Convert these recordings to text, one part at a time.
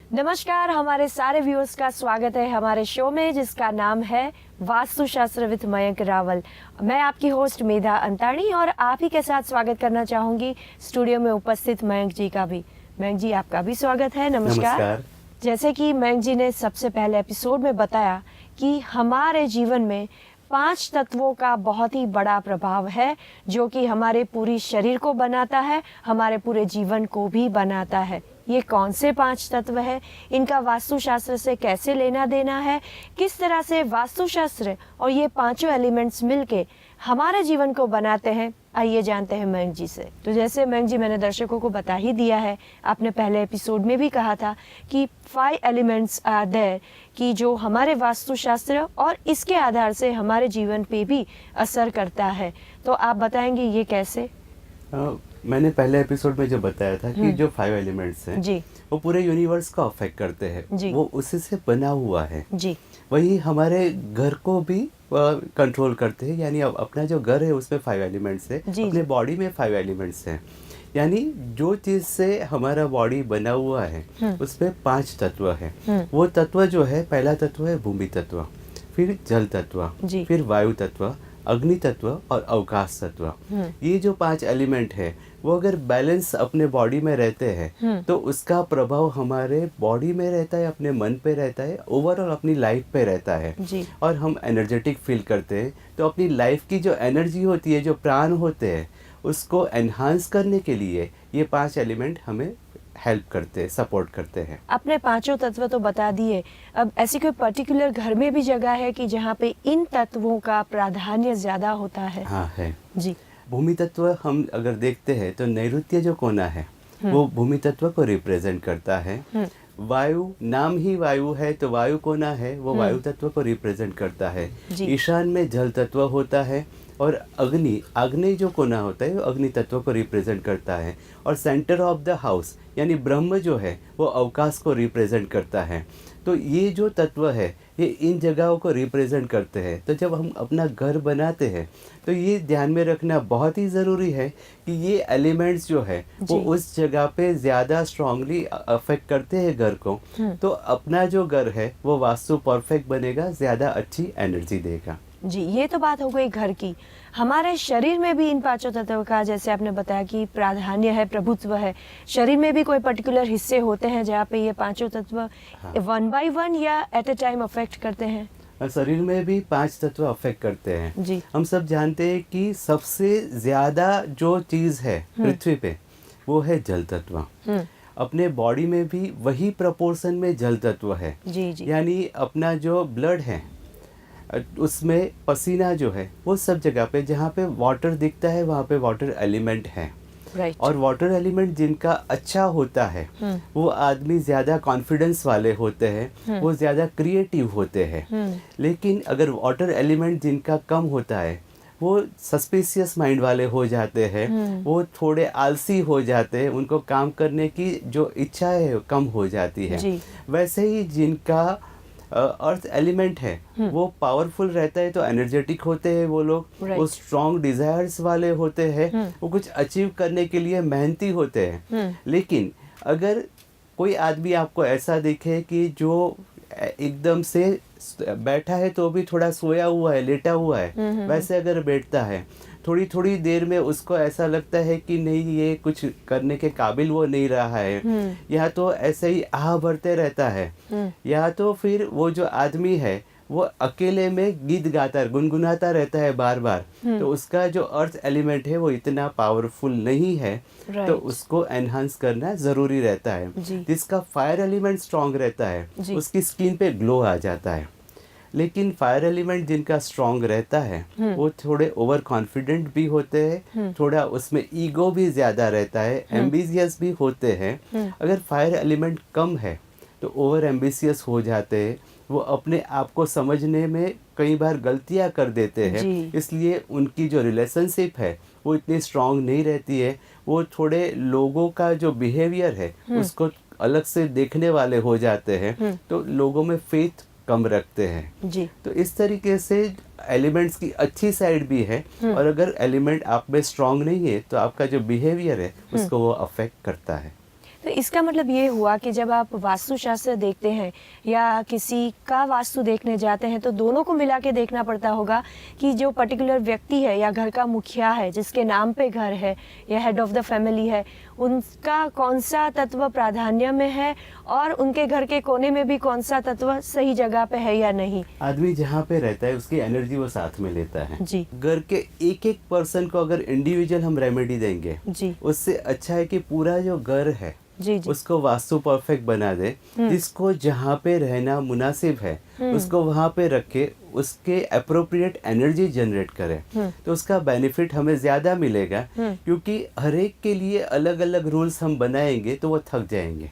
नमस्कार, हमारे सारे व्यूअर्स का स्वागत है हमारे शो में जिसका नाम है वास्तुशास्त्र विद मयंक रावल। मैं आपकी होस्ट मेधा अंताणी और आप ही के साथ स्वागत करना चाहूँगी स्टूडियो में उपस्थित मयंक जी का भी। मयंक जी, आपका भी स्वागत है। नमस्कार। जैसे कि मयंक जी ने सबसे पहले एपिसोड में बताया कि हमारे जीवन में 5 तत्वों का बहुत ही बड़ा प्रभाव है जो कि हमारे पूरी शरीर को बनाता है, हमारे पूरे जीवन को भी बनाता है। ये कौन से 5 तत्व है, इनका वास्तुशास्त्र से कैसे लेना देना है, किस तरह से वास्तुशास्त्र और ये पांचों एलिमेंट्स मिलके हमारे जीवन को बनाते हैं, आइए जानते हैं मयंक जी से। तो जैसे मयंक जी, मैंने दर्शकों को बता ही दिया है, आपने पहले एपिसोड में भी कहा था कि 5 एलिमेंट्स आर देयर कि जो हमारे वास्तुशास्त्र और इसके आधार से हमारे जीवन पे भी असर करता है। तो आप बताएंगे ये कैसे? मैंने पहले एपिसोड में जो बताया था कि जो 5 एलिमेंट्स हैं जी, वो पूरे यूनिवर्स को अफेक्ट करते हैं, वो उसी से बना हुआ है जी, वही हमारे घर को भी कंट्रोल करते हैं। यानी अब अपना जो घर है उसमें 5 एलिमेंट्स है, अपने बॉडी में 5 एलिमेंट्स हैं। यानी जो चीज़ से हमारा बॉडी बना हुआ है उसमें 5 तत्व है। वो तत्व जो है, पहला तत्व है भूमि तत्व, फिर जल तत्व, फिर वायु तत्व, अग्नि तत्व और अवकाश तत्व। ये जो 5 एलिमेंट है वो अगर बैलेंस अपने बॉडी में रहते हैं तो उसका प्रभाव हमारे बॉडी में रहता है, अपने मन पे रहता है, ओवरऑल अपनी लाइफ पे रहता है और हम एनर्जेटिक फील करते हैं। तो अपनी लाइफ की जो एनर्जी होती है, जो प्राण होते हैं, उसको एनहांस करने के लिए ये 5 एलिमेंट हमें हेल्प करते हैं, सपोर्ट करते हैं। आपने पांचों तत्व तो बता दिए, अब ऐसी कोई पर्टिकुलर घर में भी जगह है कि जहाँ पे इन तत्वों का प्राधान्य ज्यादा होता है? हाँ है जी। भूमि तत्व हम अगर देखते हैं तो नैऋत्य जो कोना है वो भूमि तत्व को रिप्रेजेंट करता है। वायु, नाम ही वायु है तो वायु कोना है वो वायु तत्व को रिप्रेजेंट करता है। ईशान में जल तत्व होता है और अग्नि, आग्नेय जो कोना होता है वो अग्नि तत्व को रिप्रेजेंट करता है। और सेंटर ऑफ द हाउस यानी ब्रह्म जो है वो अवकाश को रिप्रेजेंट करता है। तो ये जो तत्व है ये इन जगहों को रिप्रेजेंट करते हैं। तो जब हम अपना घर बनाते हैं तो ये ध्यान में रखना बहुत ही ज़रूरी है कि ये एलिमेंट्स जो है वो उस जगह पे ज़्यादा स्ट्रांगली अफेक्ट करते हैं घर को। तो अपना जो घर है वो वास्तु परफेक्ट बनेगा, ज़्यादा अच्छी एनर्जी देगा। जी, ये तो बात हो गई घर की। हमारे शरीर में भी इन पांचों तत्वों का, जैसे आपने बताया कि प्राधान्य है, प्रभुत्व है, शरीर में भी कोई पर्टिकुलर हिस्से होते हैं जहाँ पे ये पांचों तत्व 1 by 1 या एट अ टाइम अफेक्ट करते हैं? शरीर में भी 5 तत्व अफेक्ट करते हैं। जी। हम सब जानते हैं कि सबसे ज़्यादा जो चीज़ है पृथ्वी पे वो है जल तत्व। अपने बॉडी में भी वही प्रपोर्शन में जल तत्व है। जी, जी। यानी अपना जो ब्लड है उसमें पसीना जो है वो सब जगह पे जहाँ पे वाटर दिखता है वहाँ पे वाटर एलिमेंट है। और वाटर एलिमेंट जिनका अच्छा होता है वो आदमी ज़्यादा कॉन्फिडेंस वाले होते हैं, वो ज़्यादा क्रिएटिव होते हैं। लेकिन अगर वाटर एलिमेंट जिनका कम होता है वो सस्पिशियस माइंड वाले हो जाते हैं, वो थोड़े आलसी हो जाते हैं, उनको काम करने की जो इच्छा है कम हो जाती है। वैसे ही जिनका अर्थ एलिमेंट है वो पावरफुल रहता है तो एनर्जेटिक होते हैं वो लोग, वो स्ट्रॉन्ग डिजायर्स वाले होते हैं, वो कुछ अचीव करने के लिए मेहनती होते हैं। लेकिन अगर कोई आदमी आपको ऐसा दिखे कि जो एकदम से बैठा है तो भी थोड़ा सोया हुआ है, लेटा हुआ है, वैसे अगर बैठता है थोड़ी थोड़ी देर में उसको ऐसा लगता है कि नहीं ये कुछ करने के काबिल वो नहीं रहा है, या तो ऐसे ही आह भरते रहता है, या तो फिर वो जो आदमी है वो अकेले में गीत गाता गुनगुनाता रहता है बार बार, तो उसका जो अर्थ एलिमेंट है वो इतना पावरफुल नहीं है। तो उसको एनहांस करना ज़रूरी रहता है। जिसका फायर एलिमेंट स्ट्रांग रहता है उसकी स्किन पे ग्लो आ जाता है। लेकिन फायर एलिमेंट जिनका स्ट्रांग रहता है वो थोड़े ओवर कॉन्फिडेंट भी होते हैं, थोड़ा उसमें ईगो भी ज़्यादा रहता है, एम्बिशियस भी होते हैं। अगर फायर एलिमेंट कम है तो ओवर एम्बिशियस हो जाते हैं, वो अपने आप को समझने में कई बार गलतियां कर देते हैं, इसलिए उनकी जो रिलेशनशिप है वो इतनी स्ट्रांग नहीं रहती है। वो थोड़े लोगों का जो बिहेवियर है उसको अलग से देखने वाले हो जाते हैं, तो लोगों में फेथ कम रखते हैं जी। तो इस तरीके से एलिमेंट्स की अच्छी साइड भी है, और अगर एलिमेंट आप में स्ट्रांग नहीं है तो आपका जो बिहेवियर है उसको वो अफेक्ट करता है। तो तो इसका मतलब ये हुआ कि जब आप वास्तुशास्त्र देखते हैं या किसी का वास्तु देखने जाते हैं तो दोनों को मिला के देखना पड़ता होगा कि जो पर्टिकुलर व्यक्ति है या घर का मुखिया है, जिसके नाम पे घर है या हेड ऑफ द फैमिली है, उनका कौन सा तत्व प्राधान्य में है और उनके घर के कोने में भी कौन सा तत्व सही जगह पे है या नहीं। आदमी जहाँ पे रहता है उसकी एनर्जी वो साथ में लेता है जी। घर के एक एक पर्सन को अगर इंडिविजुअल हम रेमेडी देंगे जी। उससे अच्छा है कि पूरा जो घर है जी जी। उसको वास्तु परफेक्ट बना दे, जिसको जहाँ पे रहना मुनासिब है उसको वहाँ पे रखे, उसके अप्रोप्रिएट एनर्जी जनरेट करे, तो उसका बेनिफिट हमें ज़्यादा मिलेगा। क्योंकि हर एक के लिए अलग अलग रूल्स हम बनाएंगे तो वो थक जाएंगे।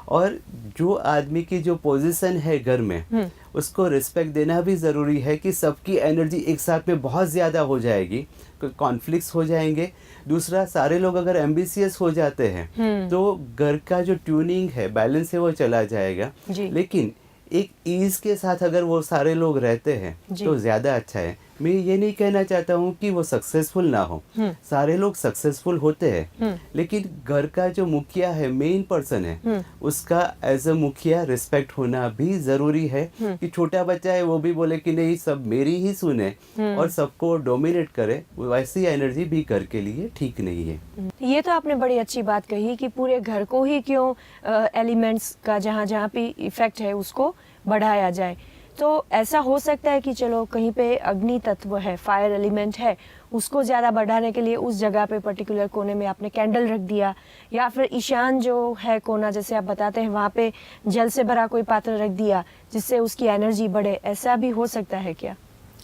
और जो आदमी की जो पोजीशन है घर में उसको रिस्पेक्ट देना भी ज़रूरी है कि सबकी एनर्जी एक साथ में बहुत ज़्यादा हो जाएगी, कॉन्फ्लिक्ट्स हो जाएंगे। दूसरा, सारे लोग अगर एम्बिशियस हो जाते हैं तो घर का जो ट्यूनिंग है, बैलेंस है, वो चला जाएगा। लेकिन एक ईज के साथ अगर वो सारे लोग रहते हैं तो ज़्यादा अच्छा है। मैं ये नहीं कहना चाहता हूँ कि वो सक्सेसफुल ना हो, सारे लोग सक्सेसफुल होते हैं, लेकिन घर का जो मुखिया है, मेन पर्सन है, उसका एज अ मुखिया रिस्पेक्ट होना भी ज़रूरी है। कि छोटा बच्चा है वो भी बोले कि नहीं सब मेरी ही सुने और सबको डोमिनेट करे, वैसी एनर्जी भी घर के लिए ठीक नहीं है। ये तो आपने बड़ी अच्छी बात कही कि पूरे घर को ही क्यों एलिमेंट्स का जहाँ जहाँ पे इफेक्ट है उसको बढ़ाया जाए। तो ऐसा हो सकता है कि चलो कहीं पे अग्नि तत्व है, फायर एलिमेंट है, उसको ज़्यादा बढ़ाने के लिए उस जगह पे पर्टिकुलर कोने में आपने कैंडल रख दिया, या फिर ईशान जो है कोना जैसे आप बताते हैं वहाँ पे जल से भरा कोई पात्र रख दिया जिससे उसकी एनर्जी बढ़े। ऐसा भी हो सकता है क्या?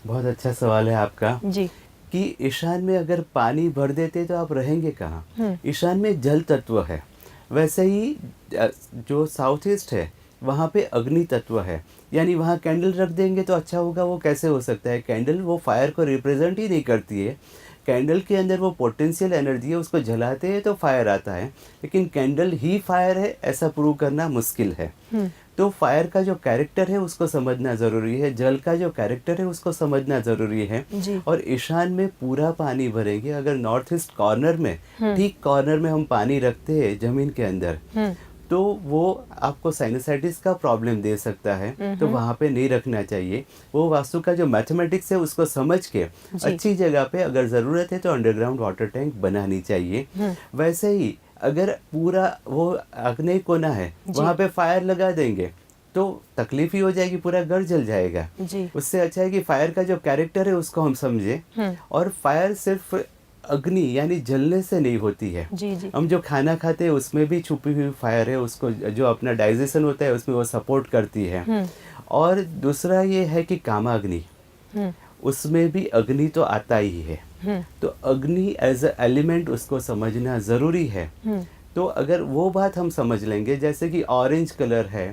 बहुत अच्छा सवाल है आपका जी। कि ईशान में अगर पानी भर देते तो आप रहेंगे कहाँ? ईशान में जल तत्व है, वैसे ही जो साउथ ईस्ट है वहाँ पे अग्नि तत्व है, यानी वहाँ कैंडल रख देंगे तो अच्छा होगा। वो कैसे हो सकता है? कैंडल वो फायर को रिप्रेजेंट ही नहीं करती है। कैंडल के अंदर वो पोटेंशियल एनर्जी है, उसको जलाते हैं तो फायर आता है, लेकिन कैंडल ही फायर है ऐसा प्रूव करना मुश्किल है। तो फायर का जो कैरेक्टर है उसको समझना ज़रूरी है, जल का जो कैरेक्टर है उसको समझना ज़रूरी है। और ईशान में पूरा पानी भरेंगे। अगर नॉर्थ ईस्ट कॉर्नर में, ठीक कॉर्नर में हम पानी रखते हैं ज़मीन के अंदर, तो वो आपको साइनसाइटिस का प्रॉब्लम दे सकता है, तो वहाँ पे नहीं रखना चाहिए। वो वास्तु का जो मैथमेटिक्स है उसको समझ के अच्छी जगह पे अगर ज़रूरत है तो अंडरग्राउंड वाटर टैंक बनानी चाहिए। वैसे ही अगर पूरा वो आग्नेय कोना है वहाँ पे फायर लगा देंगे तो तकलीफ ही हो जाएगी, पूरा घर जल जाएगा। उससे अच्छा है कि फायर का जो कैरेक्टर है उसको हम समझे। और फायर सिर्फ अग्नि यानी जलने से नहीं होती है। हम जो खाना खाते हैं उसमें भी छुपी हुई फायर है, उसको जो अपना डाइजेशन होता है उसमें वो सपोर्ट करती है। और दूसरा ये है कि कामाग्नि, उसमें भी अग्नि तो आता ही है। तो अग्नि एज अ एलिमेंट उसको समझना ज़रूरी है। तो अगर वो बात हम समझ लेंगे, जैसे कि ऑरेंज कलर है,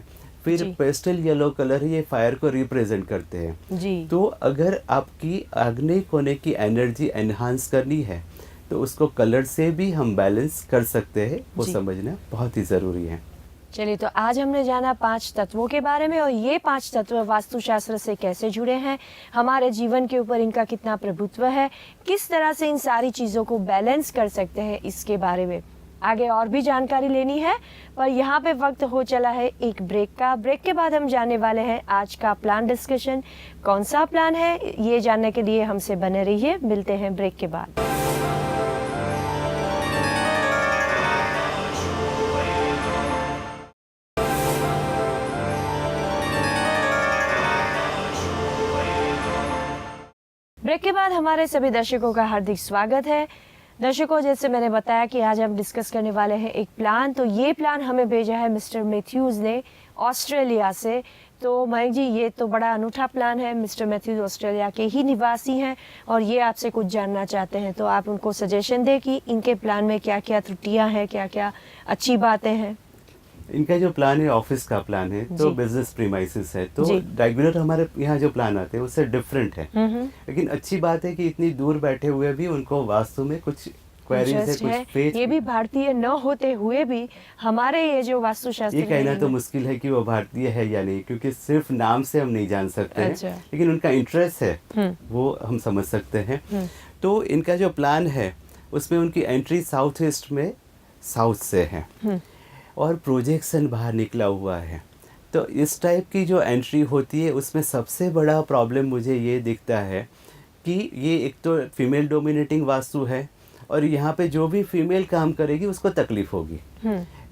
फिर पेस्टल येलो कलर, ये फायर को रिप्रेजेंट करते हैं। तो अगर आपकी आग्नेय कोने की एनर्जी एनहांस करनी है तो उसको कलर से भी हम बैलेंस कर सकते हैं, वो समझना बहुत ही ज़रूरी है। चलिए, तो आज हमने जाना 5 तत्वों के बारे में, और ये 5 तत्व वास्तुशास्त्र से कैसे जुड़े हैं, हमारे जीवन के ऊपर इनका कितना प्रभुत्व है, किस तरह से इन सारी चीज़ों को बैलेंस कर सकते हैं, इसके बारे में आगे और भी जानकारी लेनी है। पर यहाँ पे वक्त हो चला है एक ब्रेक का। ब्रेक के बाद हम जाने वाले हैं आज का प्लान डिस्कशन। कौन सा प्लान है ये जानने के लिए हमसे बने रहिए। मिलते हैं ब्रेक के बाद। ब्रेक के बाद हमारे सभी दर्शकों का हार्दिक स्वागत है। दर्शकों, जैसे मैंने बताया कि आज हम डिस्कस करने वाले हैं एक प्लान। तो ये प्लान हमें भेजा है मिस्टर मैथ्यूज़ ने ऑस्ट्रेलिया से। तो मयंक जी, ये तो बड़ा अनूठा प्लान है। मिस्टर मैथ्यूज़ ऑस्ट्रेलिया के ही निवासी हैं और ये आपसे कुछ जानना चाहते हैं, तो आप उनको सजेशन दें कि इनके प्लान में क्या क्या त्रुटियां हैं, क्या क्या अच्छी बातें हैं। इनका जो प्लान है ऑफिस का प्लान है, तो बिजनेस प्रीमाइसेस है, तो रेगुलर हमारे यहाँ जो प्लान आते हैं उससे डिफरेंट है। लेकिन अच्छी बात है कि इतनी दूर बैठे हुए भी उनको वास्तु में कुछ क्वेरीज है, कुछ पेज, ये भी भारतीय न होते हुए भी हमारे ये जो वास्तुशास्त्र, ये कहना तो मुश्किल है कि वो भारतीय है या नहीं, क्योंकि सिर्फ नाम से हम नहीं जान सकते हैं, लेकिन उनका इंटरेस्ट है वो हम समझ सकते हैं। तो इनका जो प्लान है उसमें उनकी एंट्री साउथ ईस्ट में साउथ से है। और प्रोजेक्शन बाहर निकला हुआ है। तो इस टाइप की जो एंट्री होती है उसमें सबसे बड़ा प्रॉब्लम मुझे ये दिखता है कि ये एक तो फीमेल डोमिनेटिंग वास्तु है और यहाँ पे जो भी फीमेल काम करेगी उसको तकलीफ होगी।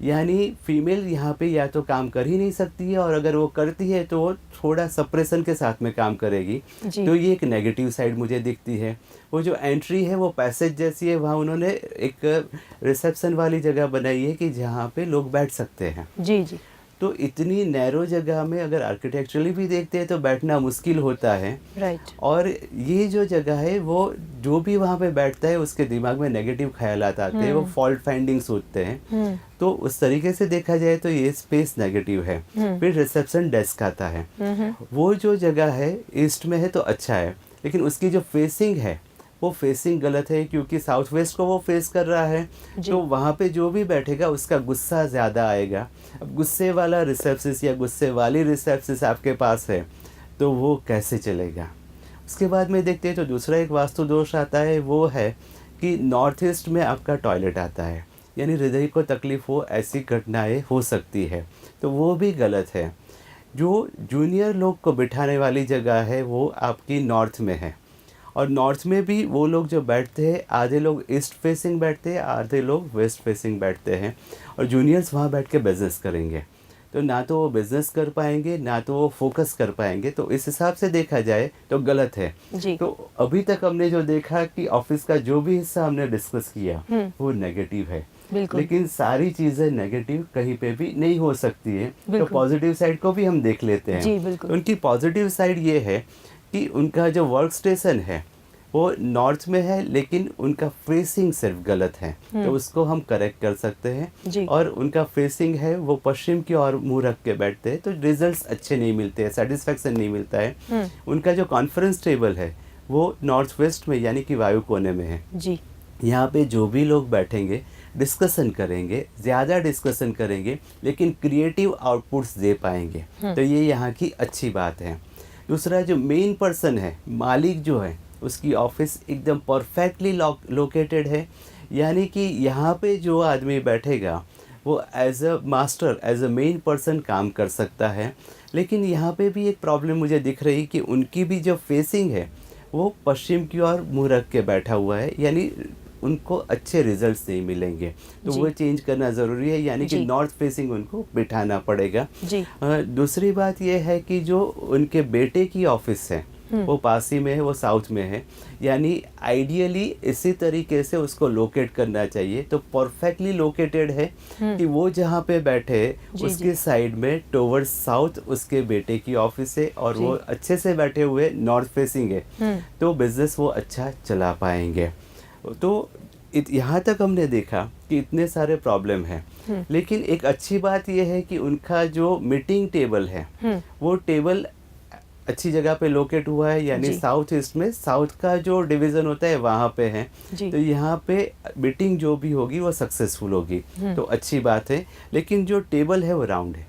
यानी फीमेल यहाँ पे या तो काम कर ही नहीं सकती है, और अगर वो करती है तो वो थोड़ा सप्रेशन के साथ में काम करेगी। तो ये एक नेगेटिव साइड मुझे दिखती है। वो जो एंट्री है वो पैसेज जैसी है, वहाँ उन्होंने एक रिसेप्शन वाली जगह बनाई है कि जहाँ पे लोग बैठ सकते हैं। जी जी। तो इतनी नैरो जगह में अगर आर्किटेक्चरली भी देखते हैं तो बैठना मुश्किल होता है। राइट। और ये जो जगह है वो जो भी वहाँ पे बैठता है उसके दिमाग में नेगेटिव ख्यालात आते हैं, वो फॉल्ट फाइंडिंग्स होते हैं। तो उस तरीके से देखा जाए तो ये स्पेस नेगेटिव है। फिर रिसेप्शन डेस्क आता है, वो जो जगह है ईस्ट में है तो अच्छा है, लेकिन उसकी जो फेसिंग है वो फेसिंग गलत है, क्योंकि साउथ वेस्ट को वो फेस कर रहा है। तो वहाँ पे जो भी बैठेगा उसका गुस्सा ज़्यादा आएगा। अब गुस्से वाला रिसेप्शनिस्ट या गुस्से वाली रिसेप्शनिस्ट आपके पास है तो वो कैसे चलेगा। उसके बाद में देखते हैं तो दूसरा एक वास्तु दोष आता है, वो है कि नॉर्थ ईस्ट में आपका टॉयलेट आता है, यानी हृदय को तकलीफ हो ऐसी घटनाएँ हो सकती है, तो वो भी गलत है। जो जूनियर लोग को बिठाने वाली जगह है वो आपकी नॉर्थ में है, और नॉर्थ में भी वो लोग जो बैठते हैं आधे लोग ईस्ट फेसिंग बैठते हैं, आधे लोग वेस्ट फेसिंग बैठते हैं, और जूनियर्स वहाँ बैठ के बिजनेस करेंगे। तो ना तो वो बिजनेस कर पाएंगे ना तो वो फोकस कर पाएंगे। तो इस हिसाब से देखा जाए तो गलत है जी। तो अभी तक हमने जो देखा कि ऑफिस का जो भी हिस्सा हमने डिस्कस किया वो नेगेटिव है, लेकिन सारी चीज़ें नेगेटिव कहीं पे भी नहीं हो सकती है। तो पॉजिटिव साइड को भी हम देख लेते हैं। तो उनकी पॉजिटिव साइड ये है कि उनका जो वर्क स्टेशन है वो नॉर्थ में है, लेकिन उनका फेसिंग सिर्फ गलत है, तो उसको हम करेक्ट कर सकते हैं। और उनका फेसिंग है वो पश्चिम की ओर मुंह रख के बैठते हैं, तो रिजल्ट्स अच्छे नहीं मिलते हैं, सेटिस्फैक्शन नहीं मिलता है। उनका जो कॉन्फ्रेंस टेबल है वो नॉर्थ वेस्ट में यानी कि वायु कोने में है जी। यहाँ पे जो भी लोग बैठेंगे डिस्कशन करेंगे, ज़्यादा डिस्कशन करेंगे, लेकिन क्रिएटिव आउटपुट्स दे पाएंगे। तो ये यहाँ की अच्छी बात है। दूसरा जो मेन पर्सन है, मालिक जो है, उसकी ऑफिस एकदम परफेक्टली लोकेटेड है, यानी कि यहाँ पे जो आदमी बैठेगा वो as a master, as a main person काम कर सकता है। लेकिन यहाँ पे भी एक प्रॉब्लम मुझे दिख रही कि उनकी भी जो फेसिंग है वो पश्चिम की ओर मुँह रख के बैठा हुआ है, यानी उनको अच्छे रिजल्ट्स नहीं मिलेंगे। तो वो चेंज करना ज़रूरी है, यानी कि नॉर्थ फेसिंग उनको बिठाना पड़ेगा जी। दूसरी बात ये है कि जो उनके बेटे की ऑफिस है वो पास ही में है, वो साउथ में है, यानी आइडियली इसी तरीके से उसको लोकेट करना चाहिए। तो परफेक्टली लोकेटेड है कि वो जहाँ पे बैठे उसके साइड में टुवर्ड्स साउथ उसके बेटे की ऑफिस है, और वो अच्छे से बैठे हुए नॉर्थ फेसिंग है, तो बिजनेस वो अच्छा चला पाएंगे। तो यहाँ तक हमने देखा कि इतने सारे प्रॉब्लम हैं, लेकिन एक अच्छी बात यह है कि उनका जो मीटिंग टेबल है वो टेबल अच्छी जगह पे लोकेट हुआ है, यानी साउथ ईस्ट में साउथ का जो डिवीज़न होता है वहाँ पे है। तो यहाँ पे मीटिंग जो भी होगी वो सक्सेसफुल होगी, तो अच्छी बात है। लेकिन जो टेबल है वो राउंड है,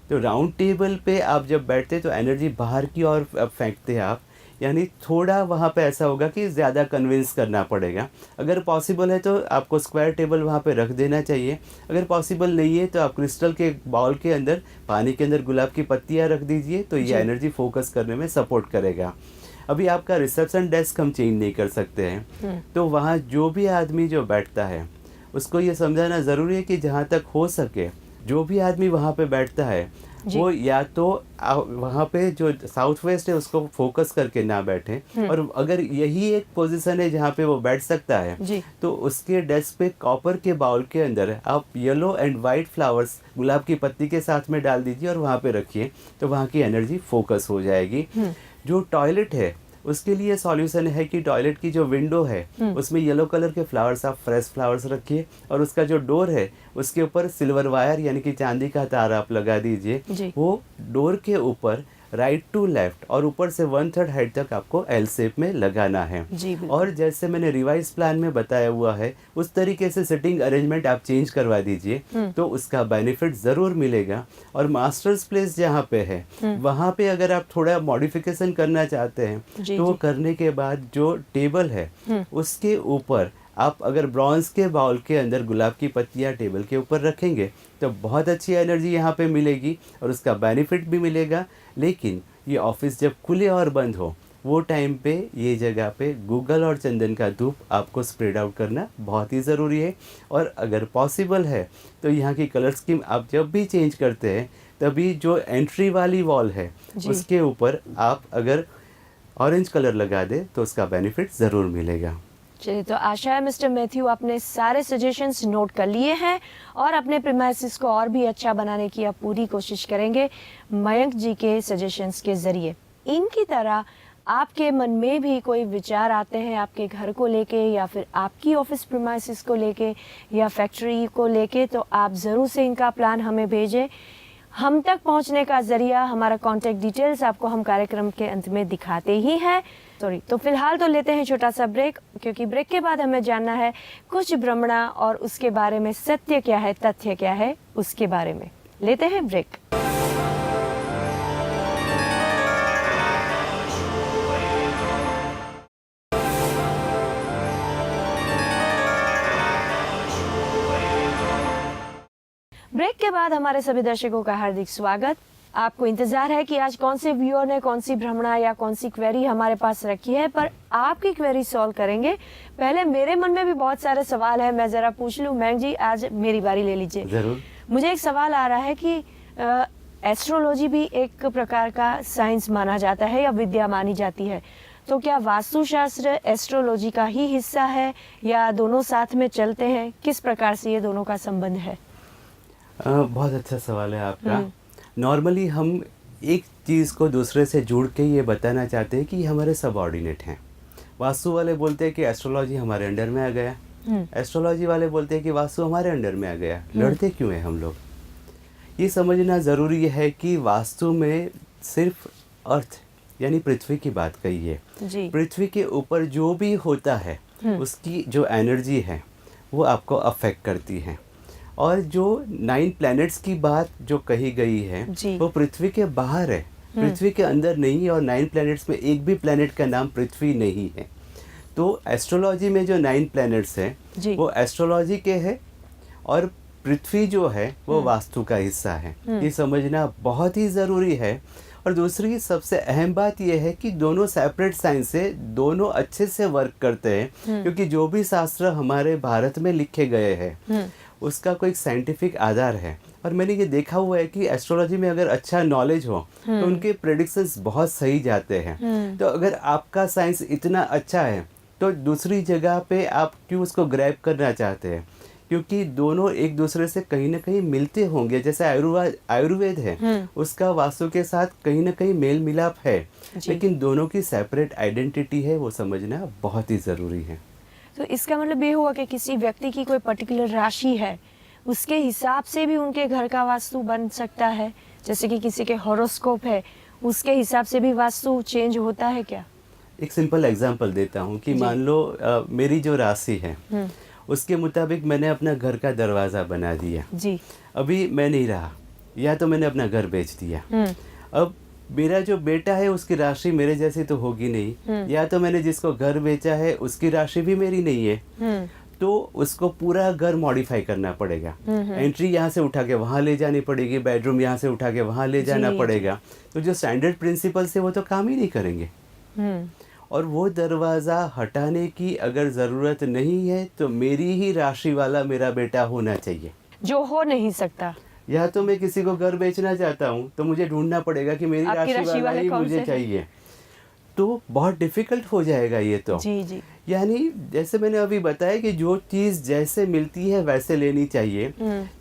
तो राउंड टेबल पे आप जब बैठते तो एनर्जी बाहर की ओर फेंकते हैं आप, यानी थोड़ा वहाँ पे ऐसा होगा कि ज़्यादा कन्विंस करना पड़ेगा। अगर पॉसिबल है तो आपको स्क्वायर टेबल वहाँ पे रख देना चाहिए। अगर पॉसिबल नहीं है तो आप क्रिस्टल के बाउल के अंदर पानी के अंदर गुलाब की पत्तियाँ रख दीजिए, तो ये एनर्जी फोकस करने में सपोर्ट करेगा। अभी आपका रिसेप्शन डेस्क हम चेंज नहीं कर सकते हैं, तो वहाँ जो भी आदमी जो बैठता है उसको ये समझाना ज़रूरी है कि जहाँ तक हो सके जो भी आदमी वहाँ पे बैठता है वो या तो वहाँ पे जो साउथ वेस्ट है उसको फोकस करके ना बैठे, और अगर यही एक पोजीशन है जहाँ पे वो बैठ सकता है तो उसके डेस्क पे कॉपर के बाउल के अंदर आप येलो एंड वाइट फ्लावर्स गुलाब की पत्ती के साथ में डाल दीजिए और वहाँ पे रखिए, तो वहाँ की एनर्जी फोकस हो जाएगी। जो टॉयलेट है उसके लिए सॉल्यूशन है कि टॉयलेट की जो विंडो है उसमें येलो कलर के फ्लावर्स, आप फ्रेश फ्लावर्स रखिए, और उसका जो डोर है उसके ऊपर सिल्वर वायर यानी कि चांदी का तार आप लगा दीजिए। वो डोर के ऊपर राइट टू लेफ्ट और ऊपर से 1/3 हाइट तक आपको एल शेप में लगाना है। और जैसे मैंने रिवाइज प्लान में बताया हुआ है उस तरीके से सिटिंग अरेंजमेंट आप चेंज करवा दीजिए, तो उसका बेनिफिट ज़रूर मिलेगा। और मास्टर्स प्लेस जहाँ पे है वहाँ पे अगर आप थोड़ा मॉडिफिकेशन करना चाहते हैं तो वो करने के बाद जो टेबल है उसके ऊपर आप अगर ब्रॉन्ज के बाउल के अंदर गुलाब की पत्तियाँ टेबल के ऊपर रखेंगे तो बहुत अच्छी एनर्जी यहाँ पे मिलेगी और उसका बेनिफिट भी मिलेगा। लेकिन ये ऑफिस जब खुले और बंद हो वो टाइम पे ये जगह पे गूगल और चंदन का धूप आपको स्प्रेड आउट करना बहुत ही ज़रूरी है। और अगर पॉसिबल है तो यहाँ की कलर स्कीम आप जब भी चेंज करते हैं तभी जो एंट्री वाली वॉल है उसके ऊपर आप अगर ऑरेंज कलर लगा दे तो उसका बेनिफिट ज़रूर मिलेगा। चलिए, तो आशा है मिस्टर मैथ्यू आपने सारे सजेशंस नोट कर लिए हैं और अपने प्रीमाइसिस को और भी अच्छा बनाने की आप पूरी कोशिश करेंगे मयंक जी के सजेशंस के ज़रिए। इनकी तरह आपके मन में भी कोई विचार आते हैं आपके घर को लेके या फिर आपकी ऑफिस प्रीमाइसिस को लेके या फैक्ट्री को लेके, तो आप ज़रूर से इनका प्लान हमें भेजें। हम तक पहुंचने का ज़रिया, हमारा कॉन्टैक्ट डिटेल्स आपको हम कार्यक्रम के अंत में दिखाते ही हैं। तो फिलहाल तो लेते हैं छोटा सा ब्रेक, क्योंकि ब्रेक के बाद हमें जानना है कुछ भ्रमणा और उसके बारे में सत्य क्या है, तथ्य क्या है, उसके बारे में। लेते हैं ब्रेक। ब्रेक के बाद हमारे सभी दर्शकों का हार्दिक स्वागत। आपको इंतजार है कि आज कौन से व्यूअर ने कौन सी भ्रमणा या कौन सी क्वेरी हमारे पास रखी है, पर आपकी क्वेरी सॉल्व करेंगे। पहले मेरे मन में भी बहुत सारे सवाल है, मैं जरा पूछ लूं। मैंग जी, आज मेरी बारी ले लीजिए। जरूर। मुझे एक सवाल आ रहा है कि एस्ट्रोलॉजी भी एक प्रकार का साइंस माना जाता है या विद्या मानी जाती है, तो क्या वास्तुशास्त्र एस्ट्रोलॉजी का ही हिस्सा है या दोनों साथ में चलते हैं? किस प्रकार से ये दोनों का संबंध है? बहुत अच्छा सवाल है आपका। नॉर्मली हम एक चीज़ को दूसरे से जोड़ के ये बताना चाहते हैं कि ये हमारे सबऑर्डिनेट हैं। वास्तु वाले बोलते हैं कि एस्ट्रोलॉजी हमारे अंडर में आ गया, एस्ट्रोलॉजी वाले बोलते हैं कि वास्तु हमारे अंडर में आ गया। लड़ते क्यों हैं हम लोग? ये समझना ज़रूरी है कि वास्तु में सिर्फ अर्थ यानी पृथ्वी की बात कही है। पृथ्वी के ऊपर जो भी होता है उसकी जो एनर्जी है वो आपको अफेक्ट करती है। और जो 9 प्लैनेट्स की बात जो कही गई है वो पृथ्वी के बाहर है, पृथ्वी के अंदर नहीं है। और 9 प्लैनेट्स में एक भी प्लैनेट का नाम पृथ्वी नहीं है। तो एस्ट्रोलॉजी में जो 9 प्लैनेट्स हैं वो एस्ट्रोलॉजी के हैं और पृथ्वी जो है वो वास्तु का हिस्सा है। ये समझना बहुत ही ज़रूरी है। और दूसरी सबसे अहम बात यह है कि दोनों सेपरेट साइंस से दोनों अच्छे से वर्क करते हैं, क्योंकि जो भी शास्त्र हमारे भारत में लिखे गए हैं उसका कोई साइंटिफिक आधार है। और मैंने ये देखा हुआ है कि एस्ट्रोलॉजी में अगर अच्छा नॉलेज हो तो उनके प्रेडिक्शंस बहुत सही जाते हैं। तो अगर आपका साइंस इतना अच्छा है तो दूसरी जगह पे आप क्यों उसको ग्रैब करना चाहते हैं? क्योंकि दोनों एक दूसरे से कहीं ना कहीं मिलते होंगे। जैसे आयुर्वेद है उसका वास्तु के साथ कहीं ना कहीं मेल मिलाप है, लेकिन दोनों की सेपरेट आइडेंटिटी है, वो समझना बहुत ही ज़रूरी है। तो इसका मतलब ये हुआ कि किसी व्यक्ति की कोई पर्टिकुलर राशि है उसके हिसाब से भी उनके घर का वास्तु बन सकता है। जैसे कि किसी के हॉरोस्कोप है उसके हिसाब से भी वास्तु चेंज होता है क्या? एक सिंपल एग्जांपल देता हूँ कि मान लो मेरी जो राशि है उसके मुताबिक मैंने अपना घर का दरवाज़ा बना दिया जी। अभी मैं नहीं रहा या तो मैंने अपना घर बेच दिया। अब मेरा जो बेटा है उसकी राशि मेरे जैसी तो होगी नहीं, या तो मैंने जिसको घर बेचा है उसकी राशि भी मेरी नहीं है, तो उसको पूरा घर मॉडिफाई करना पड़ेगा। एंट्री यहाँ से उठा के वहाँ ले जानी पड़ेगी, बेडरूम यहाँ से उठा के वहाँ ले जाना पड़ेगा। तो जो स्टैंडर्ड प्रिंसिपल से वो तो काम ही नहीं करेंगे। और वो दरवाज़ा हटाने की अगर ज़रूरत नहीं है तो मेरी ही राशि वाला मेरा बेटा होना चाहिए, जो हो नहीं सकता। या तो मैं किसी को घर बेचना चाहता हूँ तो मुझे ढूंढना पड़ेगा कि मेरी राशि वाला ही मुझे चाहिए, तो बहुत डिफिकल्ट हो जाएगा ये तो। जी जी। यानी जैसे मैंने अभी बताया कि जो चीज़ जैसे मिलती है वैसे लेनी चाहिए।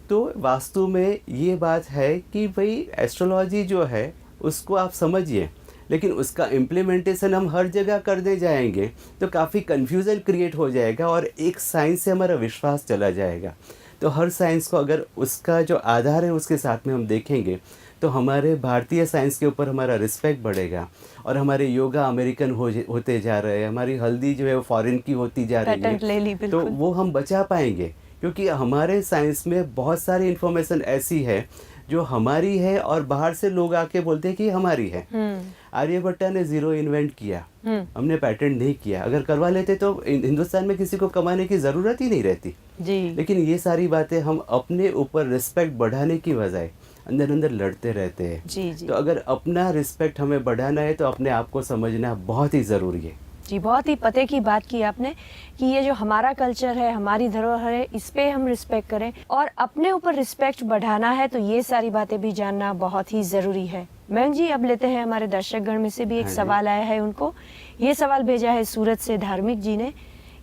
तो वास्तु में ये बात है कि भाई एस्ट्रोलॉजी जो है उसको आप समझिए, लेकिन उसका इम्प्लीमेंटेशन हम हर जगह करने जाएंगे तो काफ़ी कन्फ्यूज़न क्रिएट हो जाएगा और एक साइंस से हमारा विश्वास चला जाएगा। तो हर साइंस को अगर उसका जो आधार है उसके साथ में हम देखेंगे तो हमारे भारतीय साइंस के ऊपर हमारा रिस्पेक्ट बढ़ेगा। और हमारे योगा अमेरिकन होते जा रहे हैं, हमारी हल्दी जो है वो फॉरेन की होती जा रही है, तो वो हम बचा पाएंगे। क्योंकि हमारे साइंस में बहुत सारी इन्फॉर्मेशन ऐसी है जो हमारी है और बाहर से लोग आके बोलते हैं कि हमारी है। आर्यभट्टा ने जीरो इन्वेंट किया, हमने पेटेंट नहीं किया। अगर करवा लेते तो हिंदुस्तान में किसी को कमाने की ज़रूरत ही नहीं रहती जी। लेकिन ये सारी बातें हम अपने ऊपर रिस्पेक्ट बढ़ाने की बजाय अंदर अंदर लड़ते रहते हैं। जी जी। तो अगर अपना रिस्पेक्ट हमें बढ़ाना है तो अपने आप को समझना बहुत ही ज़रूरी है। जी, बहुत ही पते की बात की आपने कि ये जो हमारा कल्चर है, हमारी धरोहर है, इस पे हम रिस्पेक्ट करें और अपने ऊपर रिस्पेक्ट बढ़ाना है तो ये सारी बातें भी जानना बहुत ही ज़रूरी है। मयंक जी, अब लेते हैं हमारे दर्शकगण में से भी एक हाँ जी। सवाल आया है उनको। ये सवाल भेजा है सूरत से धार्मिक जी ने।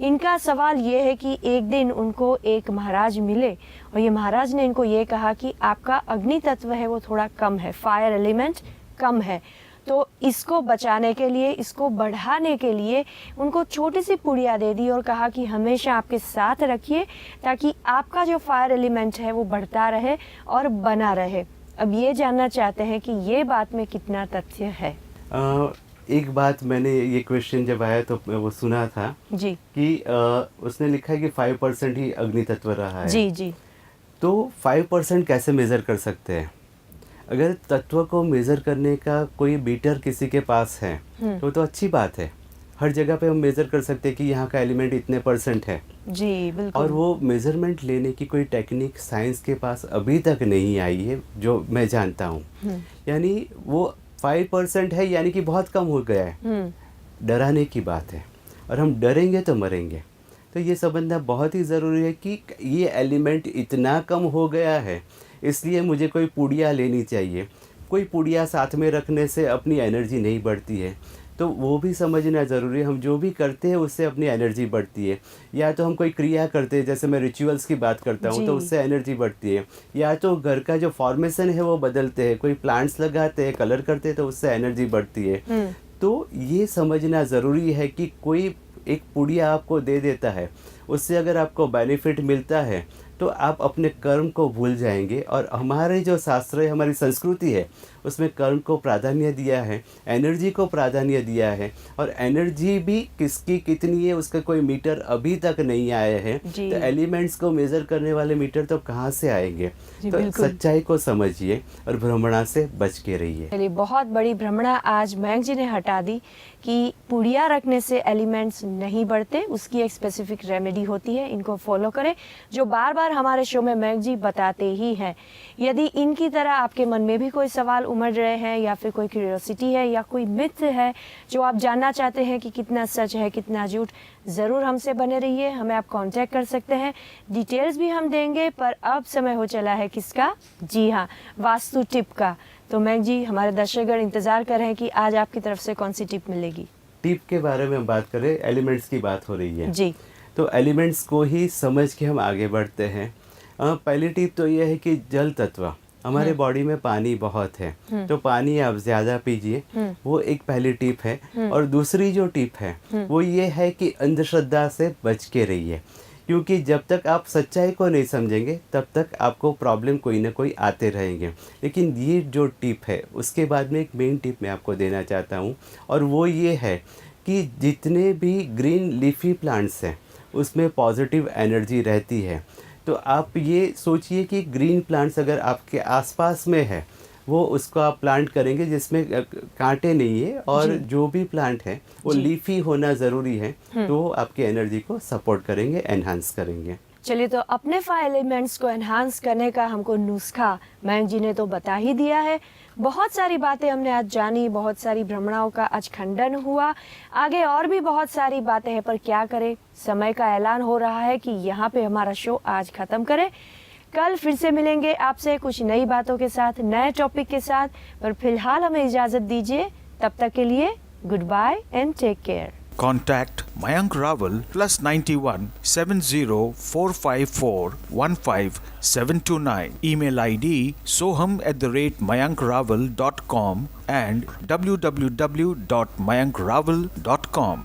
इनका सवाल ये है कि एक दिन उनको एक महाराज मिले और ये महाराज ने इनको ये कहा कि आपका अग्नि तत्व है वो थोड़ा कम है, फायर एलिमेंट कम है, तो इसको बचाने के लिए, इसको बढ़ाने के लिए उनको छोटी सी पुड़िया दे दी और कहा कि हमेशा आपके साथ रखिए ताकि आपका जो फायर एलिमेंट है वो बढ़ता रहे और बना रहे। अब ये जानना चाहते हैं कि ये बात में कितना तथ्य है। एक बात मैंने ये क्वेश्चन जब आया तो वो सुना था जी कि उसने लिखा है कि 5% ही अग्नि तत्व रहा है। जी जी। तो 5% कैसे मेज़र कर सकते हैं? अगर तत्व को मेज़र करने का कोई मीटर किसी के पास है तो अच्छी बात है। हर जगह पे हम मेज़र कर सकते हैं कि यहाँ का एलिमेंट इतने % है। जी बिल्कुल। और वो मेज़रमेंट लेने की कोई टेक्निक साइंस के पास अभी तक नहीं आई है जो मैं जानता हूँ। यानी वो 5% है यानी कि बहुत कम हो गया है। डराने की बात है और हम डरेंगे तो मरेंगे। तो ये समझना बहुत ही ज़रूरी है कि ये एलिमेंट इतना कम हो गया है इसलिए मुझे कोई पुड़िया लेनी चाहिए। कोई पुड़िया साथ में रखने से अपनी एनर्जी नहीं बढ़ती है, तो वो भी समझना ज़रूरी है। हम जो भी करते हैं उससे अपनी एनर्जी बढ़ती है। या तो हम कोई क्रिया करते हैं, जैसे मैं रिचुअल्स की बात करता हूँ तो उससे एनर्जी बढ़ती है। या तो घर का जो फॉर्मेशन है वो बदलते हैं, कोई प्लांट्स लगाते हैं, कलर करते हैं तो उससे एनर्जी बढ़ती है। तो ये समझना ज़रूरी है कि कोई एक पुड़िया आपको दे देता है, उससे अगर आपको बेनिफिट मिलता है तो आप अपने कर्म को भूल जाएंगे। और हमारे जो शास्त्र है, हमारी संस्कृति है, उसमें कर्म को प्राधान्य दिया है, एनर्जी को प्राधान्य दिया है। और एनर्जी भी किसकी कितनी है उसका कोई मीटर अभी तक नहीं आया है। तो एलिमेंट्स को मेज़र करने वाले मीटर तो कहाँ से आएंगे? तो सच्चाई को समझिए और भ्रमणा से बच के रहिए। चलिए, बहुत बड़ी भ्रमणा आज मयंक जी ने हटा दी कि पुड़िया रखने से एलिमेंट्स नहीं बढ़ते, उसकी एक स्पेसिफिक रेमेडी होती है। इनको फॉलो करें, जो बार बार हमारे शो में मयंक जी बताते ही हैं। यदि इनकी तरह आपके मन में भी कोई सवाल उमड़ रहे हैं या फिर कोई क्यूरियोसिटी है या कोई मिथ है जो आप जानना चाहते हैं कि कितना सच है कितना झूठ, ज़रूर हमसे बने रहिए। हमें आप कांटेक्ट कर सकते हैं, डिटेल्स भी हम देंगे। पर अब समय हो चला है किसका? जी हाँ, वास्तु टिप का। तो मयंक जी, हमारे दर्शकगण इंतजार कर रहे हैं कि आज आपकी तरफ से कौन सी टिप मिलेगी। टिप के बारे में बात करें, एलिमेंट्स की बात हो रही है जी। तो एलिमेंट्स को ही समझ के हम आगे बढ़ते हैं। पहली टिप तो ये है कि जल तत्व, हमारे बॉडी में पानी बहुत है तो पानी आप ज़्यादा पीजिए, वो एक पहली टिप है। और दूसरी जो टिप है वो ये है कि अंधश्रद्धा से बच के रहिए, क्योंकि जब तक आप सच्चाई को नहीं समझेंगे तब तक आपको प्रॉब्लम कोई ना कोई आते रहेंगे। लेकिन ये जो टिप है उसके बाद में एक मेन टिप मैं आपको देना चाहता हूँ, और वो ये है कि जितने भी ग्रीन लीफी प्लांट्स हैं उसमें पॉजिटिव एनर्जी रहती है। तो आप ये सोचिए कि ग्रीन प्लांट्स अगर आपके आसपास में है वो उसको आप प्लांट करेंगे जिसमें कांटे नहीं है, और जो भी प्लांट है वो लीफी होना ज़रूरी है, तो आपकी एनर्जी को सपोर्ट करेंगे, एनहांस करेंगे। चलिए, तो अपने फायर एलिमेंट्स को एनहांस करने का हमको नुस्खा मयंक जी ने तो बता ही दिया है। बहुत सारी बातें हमने आज जानी, बहुत सारी भ्रमणाओं का आज खंडन हुआ। आगे और भी बहुत सारी बातें हैं, पर क्या करें, समय का ऐलान हो रहा है कि यहाँ पे हमारा शो आज खत्म करें। कल फिर से मिलेंगे आपसे कुछ नई बातों के साथ, नए टॉपिक के साथ। पर फिलहाल हमें इजाजत दीजिए, तब तक के लिए good bye and take care. Contact Mayank Rawal +91 70454 15729. Email ID soham@mayankrawal.com and www.mayankrawal.com.